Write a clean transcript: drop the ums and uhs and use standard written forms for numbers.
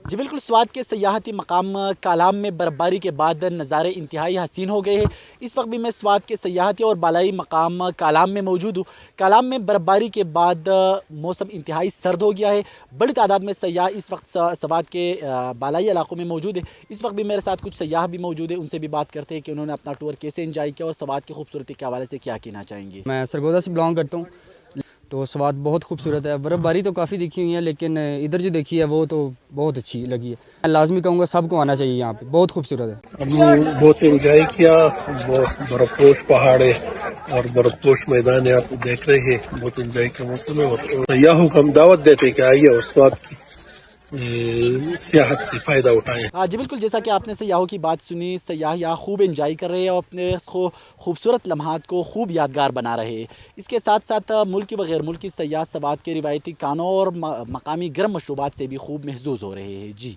جی بالکل، سوات کے سیاحتی مقام کالام میں برفباری کے بعد نظارے انتہائی حسین ہو گئے ہیں۔ اس وقت بھی میں سوات کے سیاحتی اور بالائی مقام کالام میں موجود ہوں۔ کالام میں برفباری کے بعد موسم انتہائی سرد ہو گیا ہے۔ بڑی تعداد میں سیاح اس وقت سوات کے بالائی علاقوں میں موجود ہیں۔ اس وقت بھی میرے ساتھ کچھ سیاح بھی موجود ہیں، ان سے بھی بات کرتے ہیں کہ انہوں نے اپنا ٹور کیسے انجوائے کیا اور سوات کی خوبصورتی کے حوالے سے کیا کہنا چاہیں گے۔ میں سرگودا سے بلانگ کرتا ہوں، تو سوات بہت خوبصورت ہے۔ برف باری تو کافی دیکھی ہوئی ہے، لیکن ادھر جو دیکھی ہے وہ تو بہت اچھی لگی ہے۔ میں لازمی کہوں گا سب کو آنا چاہیے، یہاں پہ بہت خوبصورت ہے۔ ہم نے بہت انجوائے کیا، وہ برف پوش پہاڑ ہے اور برف پوش میدان ہے، آپ دیکھ رہے ہیں، بہت انجوائے کا موسم ہے۔ سیاحوں کو ہم دعوت دیتے ہیں کہ آئیے اور سوات کی سیاحت سے فائدہ اٹھائیں۔ جی بالکل، جیسا کہ آپ نے سیاحوں کی بات سنی، سیاح یہاں خوب انجوائے کر رہے ہیں اور اپنے خوبصورت لمحات کو خوب یادگار بنا رہے ہیں۔ اس کے ساتھ ساتھ ملکی و غیر ملکی سیاح سوات کے روایتی کانوں اور مقامی گرم مشروبات سے بھی خوب محظوظ ہو رہے ہیں۔ جی